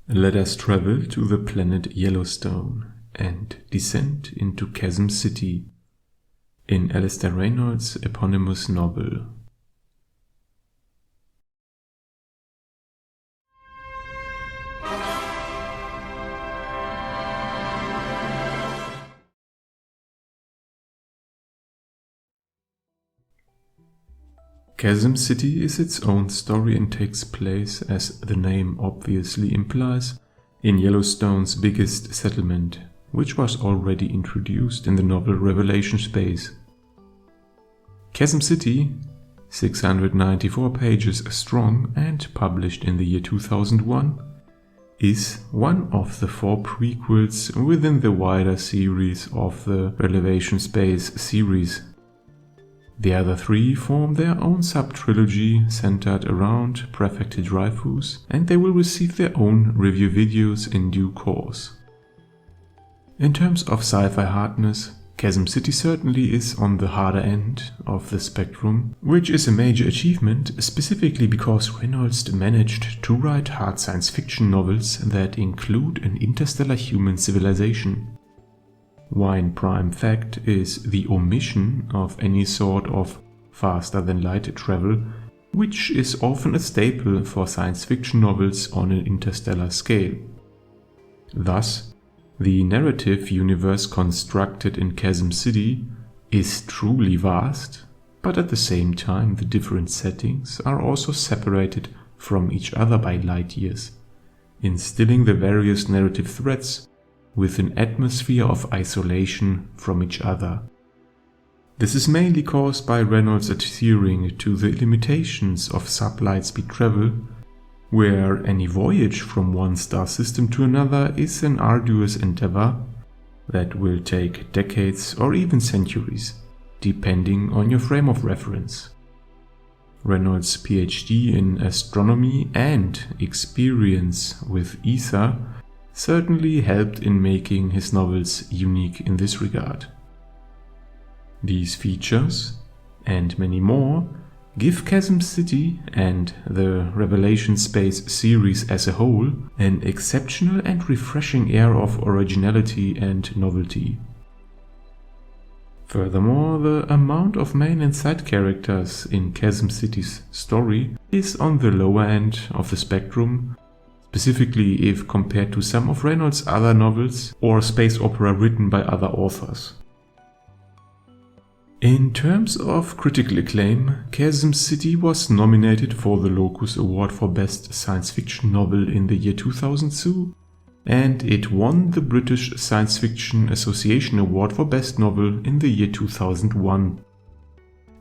Let us travel to the planet Yellowstone and descend into Chasm City in Alastair Reynolds' eponymous novel. Chasm City is its own story and takes place, as the name obviously implies, in Yellowstone's biggest settlement, which was already introduced in the novel Revelation Space. Chasm City, 694 pages strong and published in the year 2001, is one of the 4 prequels within the wider series of the Revelation Space series. The other 3 form their own sub-trilogy centered around Prefect Dreyfus, and they will receive their own review videos in due course. In terms of sci-fi hardness, Chasm City certainly is on the harder end of the spectrum, which is a major achievement specifically because Reynolds managed to write hard science fiction novels that include an interstellar human civilization. One prime fact is the omission of any sort of faster-than-light travel, which is often a staple for science fiction novels on an interstellar scale. Thus, the narrative universe constructed in Chasm City is truly vast, but at the same time the different settings are also separated from each other by light years, instilling the various narrative threads with an atmosphere of isolation from each other. This is mainly caused by Reynolds adhering to the limitations of sublight speed travel, where any voyage from one star system to another is an arduous endeavor that will take decades or even centuries, depending on your frame of reference. Reynolds' PhD in astronomy and experience with ether certainly helped in making his novels unique in this regard. These features, and many more, give Chasm City and the Revelation Space series as a whole an exceptional and refreshing air of originality and novelty. Furthermore, the amount of main and side characters in Chasm City's story is on the lower end of the spectrum, specifically if compared to some of Reynolds' other novels or space opera written by other authors. In terms of critical acclaim, Chasm City was nominated for the Locus Award for Best Science Fiction Novel in the year 2002, and it won the British Science Fiction Association Award for Best Novel in the year 2001.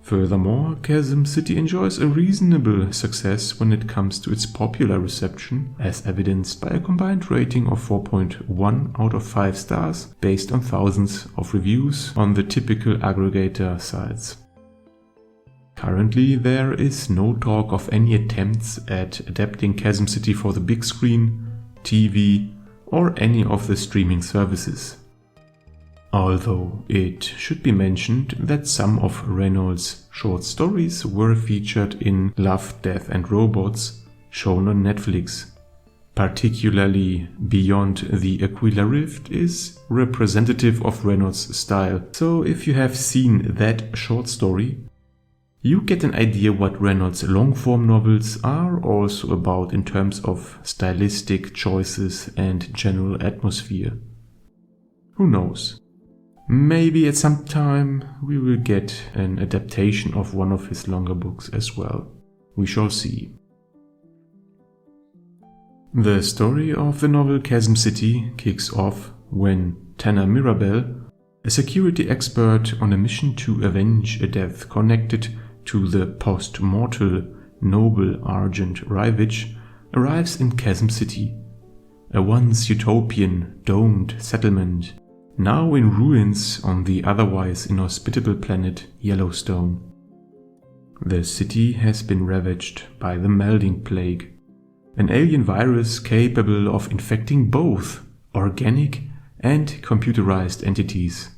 Furthermore, Chasm City enjoys a reasonable success when it comes to its popular reception, as evidenced by a combined rating of 4.1 out of 5 stars based on thousands of reviews on the typical aggregator sites. Currently, there is no talk of any attempts at adapting Chasm City for the big screen, TV, or any of the streaming services. Although it should be mentioned that some of Reynolds' short stories were featured in Love, Death and Robots, shown on Netflix. Particularly Beyond the Aquila Rift is representative of Reynolds' style, so if you have seen that short story, you get an idea what Reynolds' long-form novels are also about in terms of stylistic choices and general atmosphere. Who knows? Maybe at some time we will get an adaptation of one of his longer books as well. We shall see. The story of the novel Chasm City kicks off when Tanner Mirabel, a security expert on a mission to avenge a death connected to the post-mortal noble Argent Rivage, arrives in Chasm City, a once utopian domed settlement now in ruins on the otherwise inhospitable planet Yellowstone. The city has been ravaged by the melding plague, an alien virus capable of infecting both organic and computerized entities,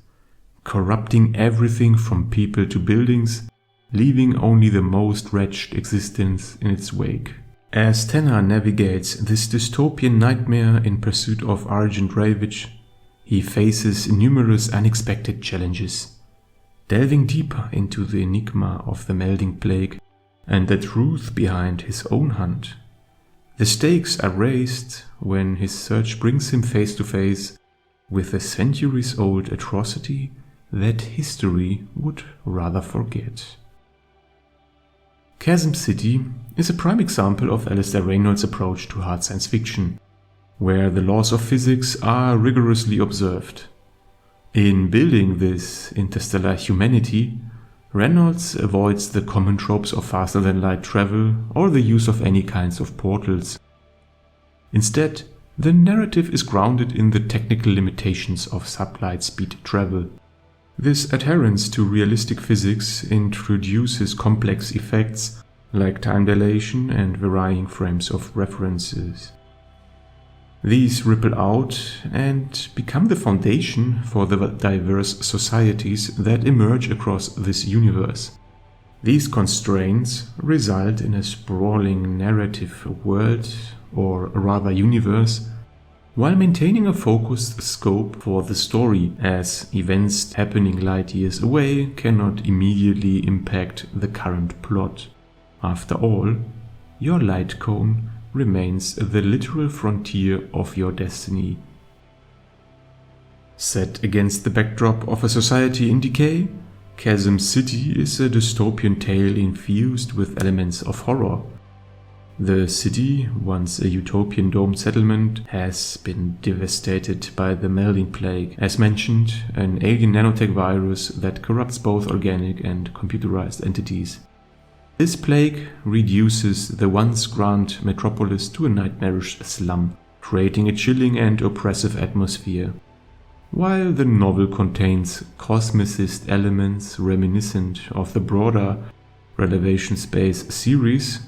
corrupting everything from people to buildings, leaving only the most wretched existence in its wake. As Tanner navigates this dystopian nightmare in pursuit of Argent Ravage, he faces numerous unexpected challenges. Delving deeper into the enigma of the melding plague and the truth behind his own hunt, the stakes are raised when his search brings him face to face with a centuries-old atrocity that history would rather forget. Chasm City is a prime example of Alastair Reynolds' approach to hard science fiction, where the laws of physics are rigorously observed. In building this interstellar humanity, Reynolds avoids the common tropes of faster-than-light travel or the use of any kinds of portals. Instead, the narrative is grounded in the technical limitations of sublight speed travel. This adherence to realistic physics introduces complex effects like time dilation and varying frames of references. These ripple out and become the foundation for the diverse societies that emerge across this universe. These constraints result in a sprawling narrative world, or rather universe, while maintaining a focused scope for the story, as events happening light years away cannot immediately impact the current plot. After all, your light cone remains the literal frontier of your destiny. Set against the backdrop of a society in decay, Chasm City is a dystopian tale infused with elements of horror. The city, once a utopian domed settlement, has been devastated by the melding plague, as mentioned, an alien nanotech virus that corrupts both organic and computerized entities. This plague reduces the once grand metropolis to a nightmarish slum, creating a chilling and oppressive atmosphere. While the novel contains cosmicist elements reminiscent of the broader Relevation Space series,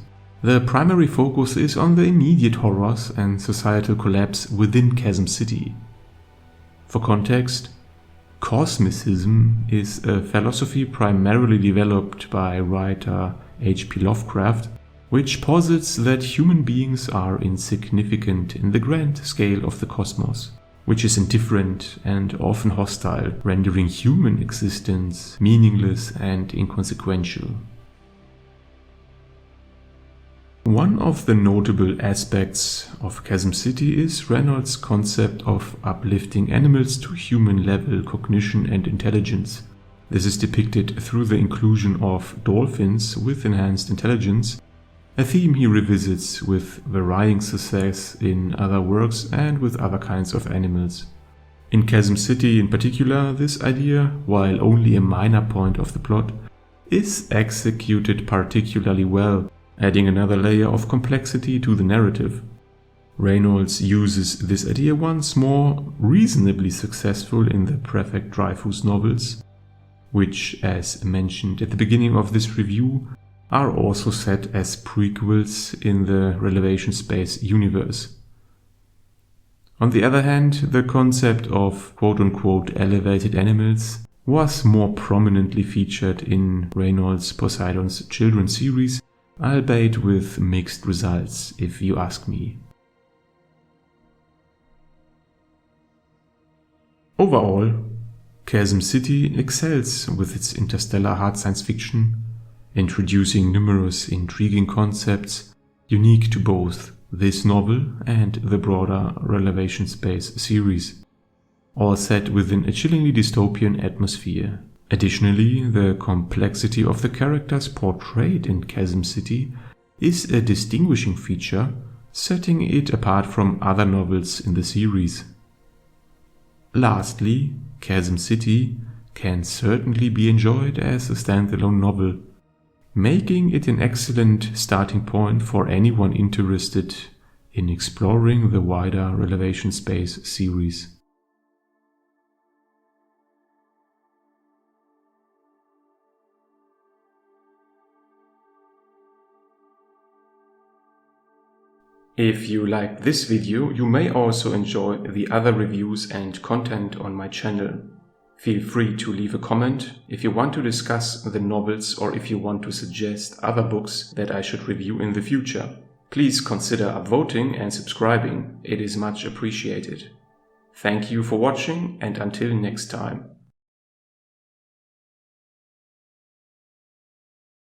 the primary focus is on the immediate horrors and societal collapse within Chasm City. For context, cosmicism is a philosophy primarily developed by writer H.P. Lovecraft, which posits that human beings are insignificant in the grand scale of the cosmos, which is indifferent and often hostile, rendering human existence meaningless and inconsequential. One of the notable aspects of Chasm City is Reynolds' concept of uplifting animals to human-level cognition and intelligence. This is depicted through the inclusion of dolphins with enhanced intelligence, a theme he revisits with varying success in other works and with other kinds of animals. In Chasm City in particular, this idea, while only a minor point of the plot, is executed particularly well, adding another layer of complexity to the narrative. Reynolds uses this idea once more, reasonably successful in the Prefect Dreyfus novels, which, as mentioned at the beginning of this review, are also set as prequels in the Relevation Space universe. On the other hand, the concept of quote-unquote elevated animals was more prominently featured in Reynolds' Poseidon's Children series, albeit with mixed results, if you ask me. Overall, Chasm City excels with its interstellar hard science fiction, introducing numerous intriguing concepts unique to both this novel and the broader Relevation Space series, all set within a chillingly dystopian atmosphere. Additionally, the complexity of the characters portrayed in Chasm City is a distinguishing feature, setting it apart from other novels in the series. Lastly, Chasm City can certainly be enjoyed as a standalone novel, making it an excellent starting point for anyone interested in exploring the wider Relevation Space series. If you liked this video, you may also enjoy the other reviews and content on my channel. Feel free to leave a comment if you want to discuss the novels or if you want to suggest other books that I should review in the future. Please consider upvoting and subscribing, it is much appreciated. Thank you for watching and until next time.